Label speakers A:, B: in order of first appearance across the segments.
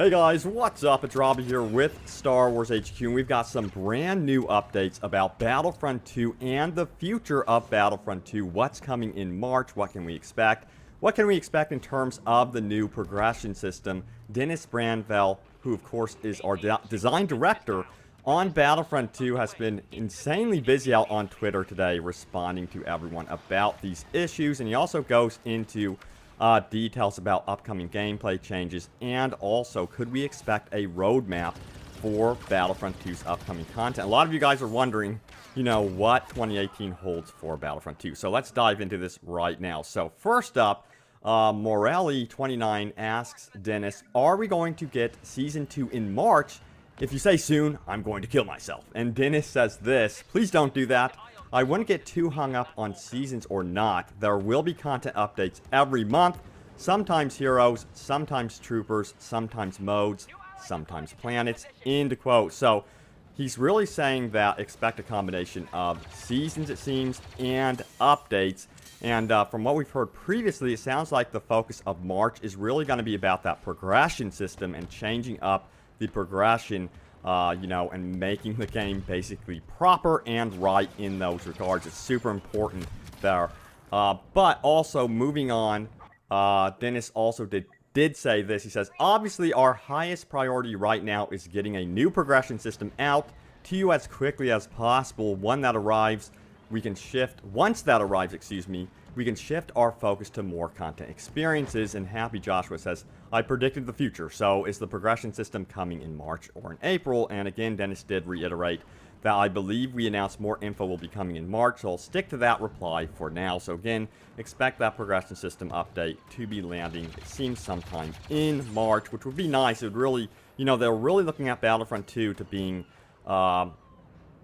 A: Hey guys, what's up? It's Robbie here with Star Wars HQ, and we've got some brand new updates about Battlefront 2 and the future of Battlefront 2. What's coming in March? What can we expect? What can we expect in terms of the new progression system? Dennis Brandveld, who of course is our design director on Battlefront 2, has been insanely busy out on Twitter today responding to everyone about these issues, and he also goes into details about upcoming gameplay changes, and also could we expect a roadmap for Battlefront 2's upcoming content. A lot of you guys are wondering, what 2018 holds for Battlefront 2. So let's dive into this right now. So first up, Morelli29 asks Dennis, are we going to get Season 2 in March? If you say soon, I'm going to kill myself. And Dennis says this, please don't do that. I wouldn't get too hung up on seasons or not. There will be content updates every month. Sometimes heroes, sometimes troopers, sometimes modes, sometimes planets. End quote. So he's really saying that expect a combination of seasons, it seems, and updates. And from what we've heard previously, it sounds like the focus of March is really going to be about that progression system and changing up the progression, and making the game basically proper and right in those regards. It's super important there. But also, moving on, Dennis also did say this. He says, obviously, our highest priority right now is getting a new progression system out to you as quickly as possible. Once that arrives, we can shift our focus to more content experiences. And Happy Joshua says, I predicted the future. So is the progression system coming in March or in April? And again, Dennis did reiterate that I believe we announced more info will be coming in March. So I'll stick to that reply for now. So again, expect that progression system update to be landing, it seems, sometime in March, which would be nice. It would really, they're really looking at Battlefront 2 to being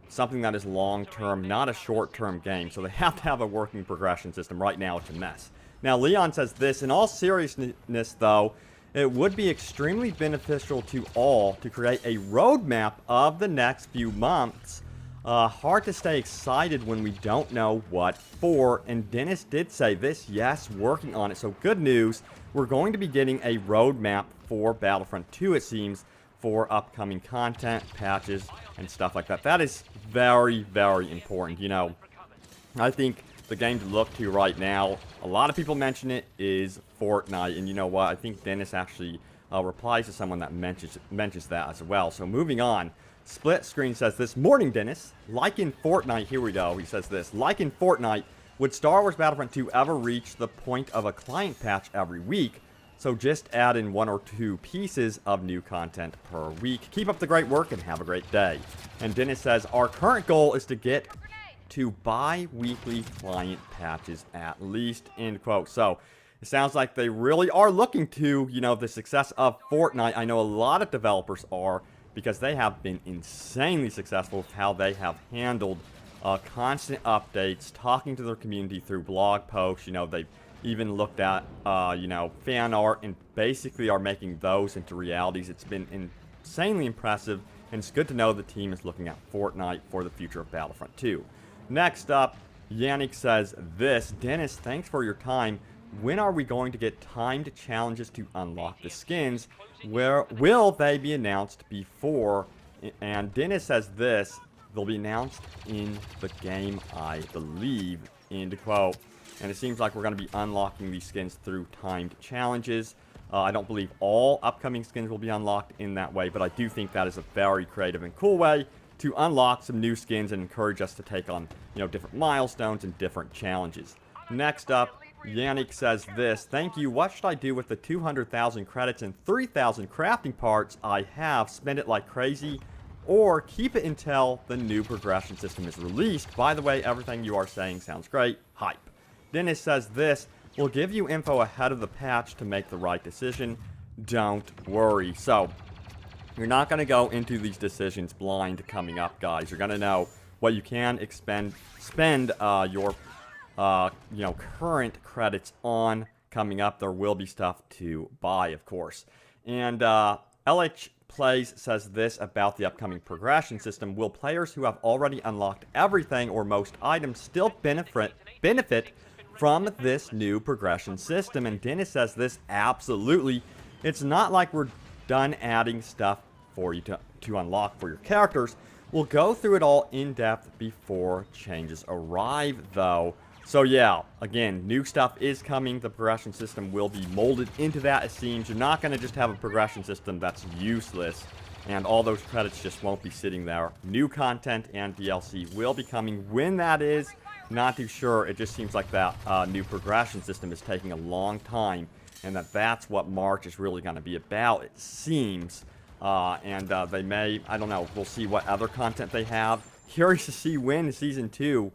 A: something that is long-term, not a short-term game. So they have to have a working progression system. Right now, it's a mess. Now, Leon says this, in all seriousness, though, it would be extremely beneficial to all to create a roadmap of the next few months. Hard to stay excited when we don't know what for. And Dennis did say this, yes, working on it. So good news, we're going to be getting a roadmap for Battlefront 2, it seems, for upcoming content, patches, and stuff like that. That is very, very important. I think the game to look to right now, a lot of people mention it, is Fortnite. And you know what? I think Dennis actually replies to someone that mentions that as well. So moving on, Split Screen says this, morning Dennis, like in Fortnite, here we go, he says this, like in Fortnite, would Star Wars Battlefront 2 ever reach the point of a client patch every week? So just add in 1 or 2 pieces of new content per week. Keep up the great work and have a great day. And Dennis says, our current goal is to get to bi-weekly client patches at least, end quote. So it sounds like they really are looking to, the success of Fortnite. I know a lot of developers are, because they have been insanely successful with how they have handled constant updates, talking to their community through blog posts. They've even looked at, fan art, and basically are making those into realities. It's been insanely impressive, and it's good to know the team is looking at Fortnite for the future of Battlefront 2. Next up, Yannick says this, Dennis, thanks for your time. When are we going to get timed challenges to unlock the skins? Where will they be announced before? And Dennis says this, they'll be announced in the game, I believe, end quote. And it seems like we're going to be unlocking these skins through timed challenges. I don't believe all upcoming skins will be unlocked in that way, but I do think that is a very creative and cool way to unlock some new skins and encourage us to take on, different milestones and different challenges. Next up, Yannick says this, thank you. What should I do with the 200,000 credits and 3,000 crafting parts I have? Spend it like crazy or keep it until the new progression system is released? By the way, everything you are saying sounds great. Hype. Dennis says this, we'll give you info ahead of the patch to make the right decision. Don't worry. So, you're not going to go into these decisions blind coming up, guys. You're going to know what you can spend your current credits on coming up. There will be stuff to buy, of course. And LH Plays says this about the upcoming progression system. Will players who have already unlocked everything or most items still benefit from this new progression system? And Dennis says this, absolutely. It's not like we're done adding stuff for you to unlock for your characters. We'll go through it all in depth before changes arrive, though. So yeah, again, new stuff is coming. The progression system will be molded into that, it seems. You're not going to just have a progression system that's useless, and all those credits just won't be sitting there. New content and DLC will be coming. When that is, not too sure. It just seems like that new progression system is taking a long time, and that's what March is really going to be about, it seems. They may, I don't know, we'll see what other content they have. Curious to see when Season 2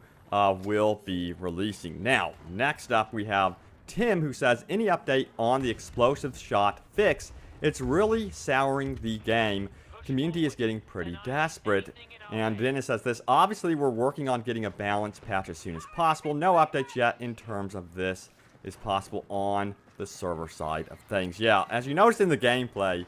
A: will be releasing. Now, next up we have Tim, who says, any update on the explosive shot fix? It's really souring the game. Community is getting pretty desperate. And then it says this, obviously we're working on getting a balanced patch as soon as possible. No updates yet in terms of this is possible on the server side of things. Yeah, as you noticed in the gameplay,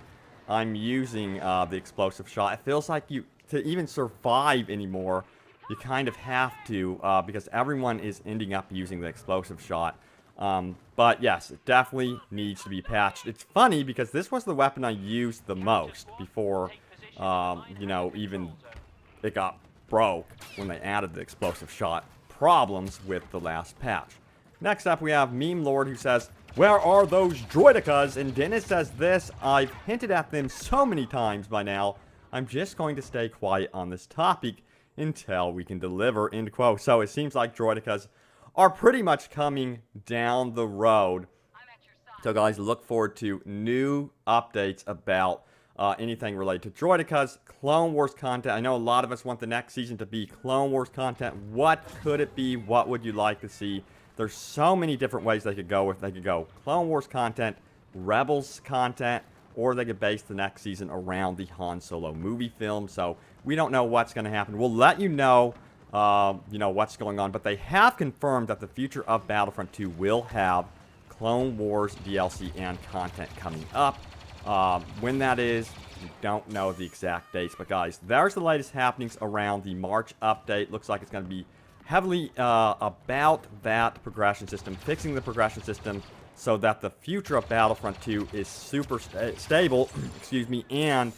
A: I'm using the explosive shot. It feels like to even survive anymore, you kind of have to, because everyone is ending up using the explosive shot. But yes, it definitely needs to be patched. It's funny because this was the weapon I used the most before, you know, even it got broke when they added the explosive shot problems with the last patch. Next up, we have Meme Lord, who says, where are those Droidekas? And Dennis says this, I've hinted at them so many times by now, I'm just going to stay quiet on this topic until we can deliver, end quote. So it seems like Droidekas are pretty much coming down the road. So guys, look forward to new updates about anything related to Droidekas, Clone Wars content. I know a lot of us want the next season to be Clone Wars content. What could it be? What would you like to see? There's so many different ways they could go. If they could go Clone Wars content, Rebels content, or they could base the next season around the Han Solo movie film. So we don't know what's going to happen. We'll let you know, what's going on. But they have confirmed that the future of Battlefront 2 will have Clone Wars DLC and content coming up. When that is, we don't know the exact dates. But guys, there's the latest happenings around the March update. Looks like it's going to be heavily about that progression system, fixing the progression system so that the future of Battlefront 2 is super stable, excuse me, and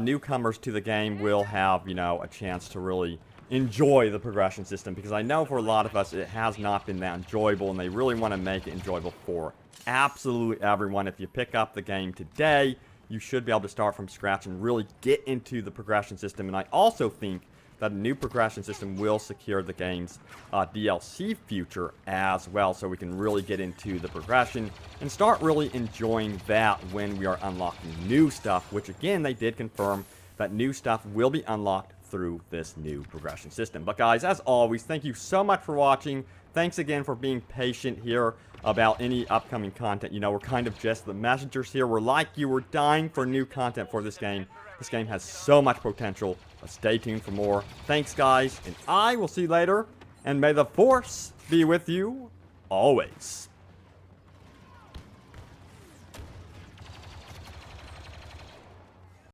A: newcomers to the game will have, a chance to really enjoy the progression system, because I know for a lot of us it has not been that enjoyable, and they really want to make it enjoyable for absolutely everyone. If you pick up the game today, you should be able to start from scratch and really get into the progression system, and I also think that a new progression system will secure the game's DLC future as well, so we can really get into the progression and start really enjoying that when we are unlocking new stuff, which again, they did confirm that new stuff will be unlocked through this new progression system. But guys, as always, thank you so much for watching. Thanks again for being patient here about any upcoming content. We're kind of just the messengers here. We're like you. We're dying for new content for this game. This game has so much potential. Stay tuned for more. Thanks, guys, and I will see you later. And may the Force be with you always.